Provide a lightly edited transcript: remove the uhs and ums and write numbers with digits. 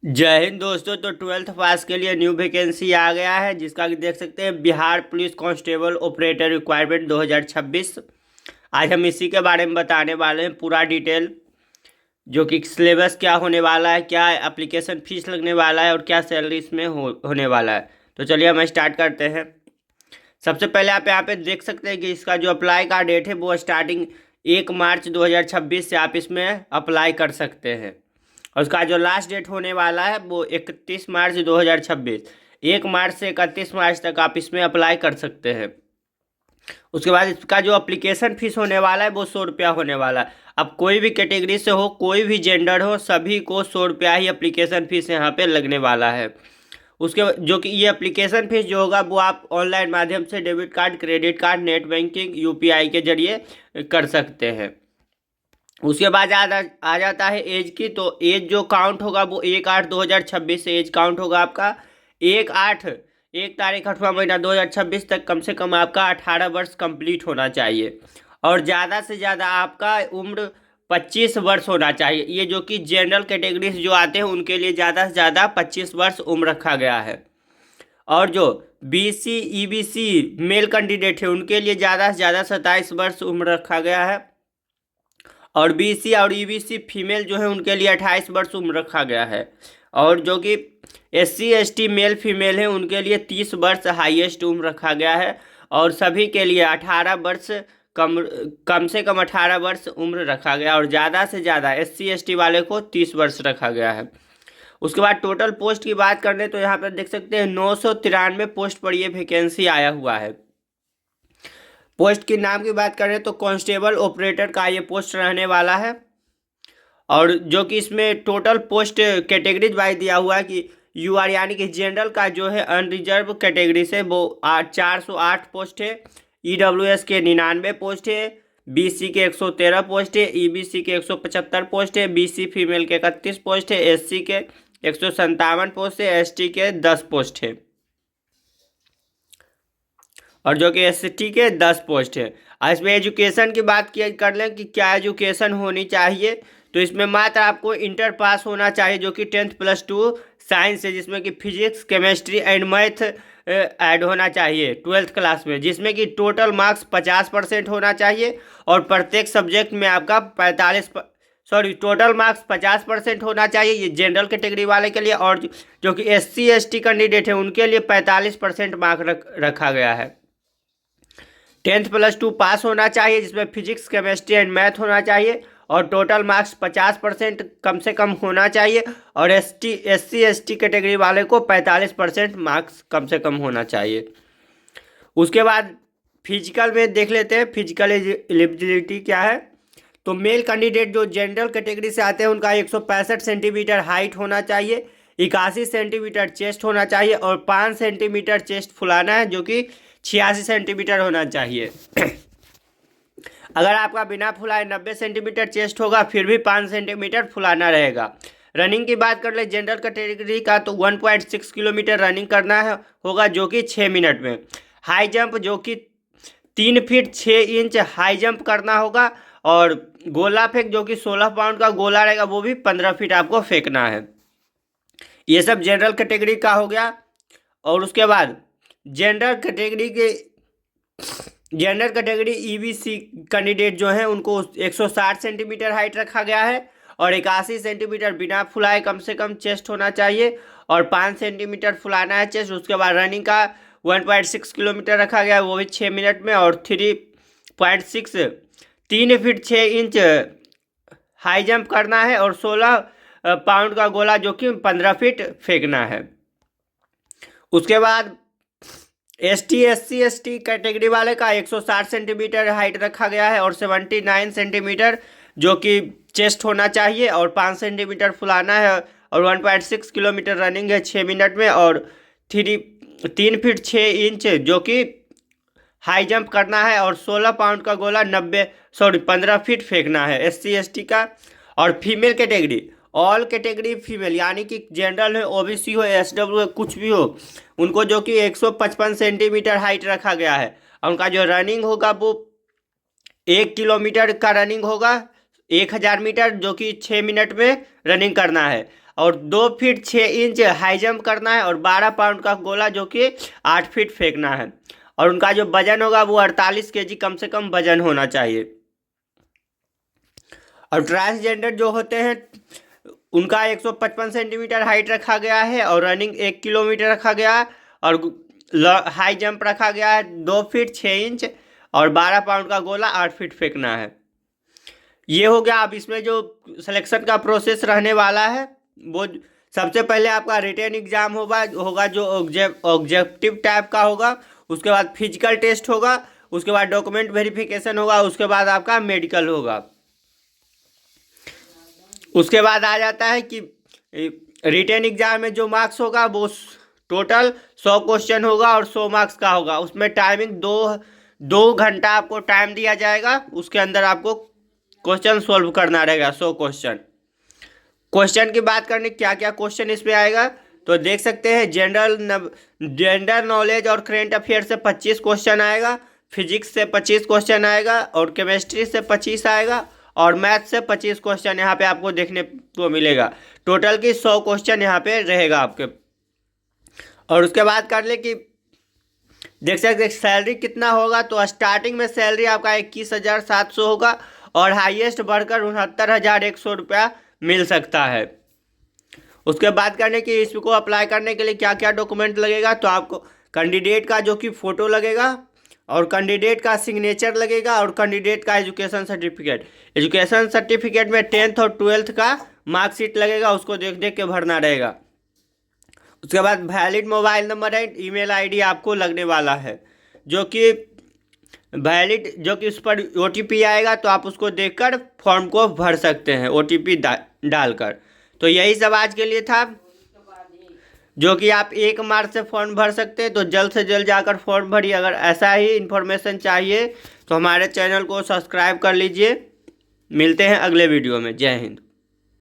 जय हिंद दोस्तों। तो ट्वेल्थ पास के लिए न्यू वैकेंसी आ गया है, जिसका कि देख सकते हैं Bihar police constable operator requirement 2026। आज हम इसी के बारे में बताने वाले हैं पूरा डिटेल, जो कि सिलेबस क्या होने वाला है, क्या एप्लीकेशन फीस लगने वाला है और क्या सैलरी इसमें होने वाला है। तो चलिए हम स्टार्ट करते हैं। सबसे पहले आप यहाँ पे देख सकते हैं कि इसका जो अप्लाई का डेट है वो स्टार्टिंग 1 मार्च 2026 से आप इसमें अप्लाई कर सकते हैं, और उसका जो लास्ट डेट होने वाला है वो 31 मार्च 2026। 1 मार्च से 31 मार्च तक आप इसमें अप्लाई कर सकते हैं। उसके बाद इसका जो अप्लीकेशन फीस होने वाला है वो 100 रुपया होने वाला है। अब कोई भी कैटेगरी से हो, कोई भी जेंडर हो, सभी को 100 रुपया ही अप्लीकेशन फीस यहाँ पे लगने वाला है। उसके जो कि ये एप्लीकेशन फीस जो होगा वो आप ऑनलाइन माध्यम से debit card, credit card, net banking, UPI के जरिए कर सकते हैं। उसके बाद आ जाता है एज की। तो एज जो काउंट होगा वो 1/8/2026 से एज काउंट होगा आपका। 1 तारीख 8वां महीना 2026 तक कम से कम आपका 18 वर्ष कंप्लीट होना चाहिए, और ज़्यादा से ज़्यादा आपका उम्र 25 वर्ष होना चाहिए। ये जो कि जनरल कैटेगरीज जो आते हैं उनके लिए ज़्यादा से ज़्यादा 25 वर्ष उम्र रखा गया है, और जो बीसी ईबीसी मेल कैंडिडेट है उनके लिए ज़्यादा से ज़्यादा 27 वर्ष उम्र रखा गया है, और बीसी और ईबीसी फीमेल जो है उनके लिए 28 वर्ष उम्र रखा गया है, और जो कि एससी एसटी मेल फीमेल है उनके लिए 30 वर्ष हाईएस्ट उम्र रखा गया है, और सभी के लिए 18 वर्ष कम से कम 18 वर्ष उम्र रखा गया, और ज़्यादा से ज़्यादा एससी एसटी वाले को 30 वर्ष रखा गया है। उसके बाद टोटल पोस्ट की बात करें तो यहाँ पर देख सकते हैं 993 पोस्ट पर ये वैकेंसी आया हुआ है। पोस्ट के नाम की बात करें तो कांस्टेबल ऑपरेटर का ये पोस्ट रहने वाला है, और जो कि इसमें टोटल पोस्ट कैटेगरीज वाइज दिया हुआ है कि यूआर यानी कि जनरल का जो है अनरिजर्व कैटेगरी से वो 408 पोस्ट है, ईडब्ल्यूएस के 99 पोस्ट है, बीसी के 113 पोस्ट है, ईबीसी के 175 पोस्ट है, बीसी फीमेल के 31 पोस्ट है, एससी के 157 पोस्ट है, एसटी के 10 पोस्ट है, और जो कि एसटी के 10 पोस्ट है। और इसमें एजुकेशन की बात किया कर लें कि क्या एजुकेशन होनी चाहिए, तो इसमें मात्र आपको इंटर पास होना चाहिए, जो कि 10th+2 साइंस है, जिसमें कि physics, chemistry and math add होना चाहिए 12th क्लास में, जिसमें कि टोटल मार्क्स 50% होना चाहिए, और प्रत्येक सब्जेक्ट में आपका टोटल मार्क्स 50% होना चाहिए, ये जनरल कैटेगरी वाले के लिए, और जो कि एससी एसटी कैंडिडेट है उनके लिए 45% मार्क रखा गया है। 10th+2 पास होना चाहिए, जिसमें फिजिक्स, केमिस्ट्री एंड मैथ होना चाहिए, और टोटल मार्क्स 50% कम से कम होना चाहिए, और एससी एसटी कैटेगरी वाले को 45% मार्क्स कम से कम होना चाहिए। उसके बाद फिजिकल में देख लेते हैं फिजिकल एलिजिबिलिटी क्या है। तो मेल कैंडिडेट जो जनरल कैटेगरी से आते हैं उनका 165 सेंटीमीटर हाइट होना चाहिए, 81 सेंटीमीटर चेस्ट होना चाहिए, और 5 सेंटीमीटर चेस्ट फुलाना है, जो कि 86 सेंटीमीटर होना चाहिए। अगर आपका बिना फुलाए 90 सेंटीमीटर चेस्ट होगा फिर भी 5 सेंटीमीटर फुलाना रहेगा। रनिंग की बात कर ले जनरल कैटेगरी का तो 1.6 किलोमीटर रनिंग करना है होगा, जो कि 6 मिनट में। हाई जंप जो कि 3 फीट 6 इंच हाई जंप करना होगा, और गोला फेंक जो कि 16 पाउंड का गोला रहेगा वो भी 15 फीट आपको फेंकना है। ये सब जनरल कैटेगरी का हो गया। और उसके बाद जनरल कैटेगरी ईबीसी कैंडिडेट जो हैं उनको 160 सेंटीमीटर हाइट रखा गया है, और 81 सेंटीमीटर बिना फुलाए कम से कम चेस्ट होना चाहिए, और 5 सेंटीमीटर फुलाना है चेस्ट। उसके बाद रनिंग का 1.6 किलोमीटर रखा गया है, वो भी 6 मिनट में, और 3 फीट 6 इंच हाई जंप करना है, और 16 पाउंड का गोला जो कि 15 फीट फेंकना है। उसके बाद एसटी एससी एसटी कैटेगरी वाले का 160 सेंटीमीटर हाइट रखा गया है, और 79 सेंटीमीटर जो कि चेस्ट होना चाहिए, और 5 सेंटीमीटर फुलाना है, और 1.6 किलोमीटर रनिंग है 6 मिनट में, और 3 फीट 6 इंच जो कि हाई जंप करना है, और 16 पाउंड का गोला 15 फीट फेंकना है एससी एसटी का। और female category all category female यानी कि जनरल है, ओबीसी हो, एसडब्ल्यू है, कुछ भी हो, उनको जो कि 155 सेंटीमीटर हाइट रखा गया है, और उनका जो रनिंग होगा वो 1 किलोमीटर का रनिंग होगा, 1000 मीटर जो कि 6 मिनट में रनिंग करना है। और 2 फीट 6 इंच हाई जंप करना है और 12 पाउंड का गोला जो कि 8 फीट फेंकना है। और उनका जो वजन होगा वो 48 केजी कम से कम वजन होना चाहिए। और ट्रांसजेंडर जो होते हैं उनका 155 सेंटीमीटर हाइट रखा गया है और रनिंग 1 किलोमीटर रखा गया है और हाई जंप रखा गया है 2 फीट 6 इंच और 12 पाउंड का गोला 8 फीट फेंकना है। ये हो गया। अब इसमें जो सिलेक्शन का प्रोसेस रहने वाला है वो सबसे पहले आपका रिटन एग्जाम होगा जो ऑब्जेक्टिव टाइप का होगा। उसके बाद फिजिकल टेस्ट होगा, उसके बाद डॉक्यूमेंट वेरिफिकेशन होगा, उसके बाद आपका मेडिकल होगा। उसके बाद आ जाता है कि रिटन एग्जाम में जो मार्क्स होगा वो टोटल 100 क्वेश्चन होगा और 100 मार्क्स का होगा। उसमें टाइमिंग 2 घंटा आपको टाइम दिया जाएगा। उसके अंदर आपको क्वेश्चन सॉल्व करना रहेगा 100 क्वेश्चन। क्वेश्चन की बात करने क्या क्या क्वेश्चन इसमें आएगा तो देख सकते हैं। जनरल नॉलेज और करेंट अफेयर से 25 क्वेश्चन आएगा, फिजिक्स से 25 क्वेश्चन आएगा और केमिस्ट्री से 25 आएगा और मैथ से 25 क्वेश्चन यहाँ पे आपको देखने को मिलेगा। टोटल की 100 क्वेश्चन यहाँ पे रहेगा आपके। और उसके बाद कर ले कि देख सकते हैं सैलरी कितना होगा तो स्टार्टिंग में सैलरी आपका 21,700 होगा और हाईएस्ट बढ़कर 69,100 रुपया मिल सकता है। उसके बाद करने की इसको अप्लाई करने के लिए क्या क्या डॉक्यूमेंट लगेगा तो आपको कैंडिडेट का जो कि फ़ोटो लगेगा और कैंडिडेट का सिग्नेचर लगेगा और कैंडिडेट का एजुकेशन सर्टिफिकेट में 10th और 12th का मार्कशीट लगेगा। उसको देख देख के भरना रहेगा। उसके बाद वैलिड मोबाइल नंबर है, ईमेल आईडी आपको लगने वाला है जो कि वैलिड जो कि उस पर OTP आएगा तो आप उसको देखकर फॉर्म को भर सकते हैं OTP डालकर। तो यही सब आज के लिए था जो कि आप 1 मार्च से फॉर्म भर सकते हैं। तो जल्द से जल्द जाकर फॉर्म भरिए। अगर ऐसा ही इन्फॉर्मेशन चाहिए तो हमारे चैनल को सब्सक्राइब कर लीजिए। मिलते हैं अगले वीडियो में। जय हिंद।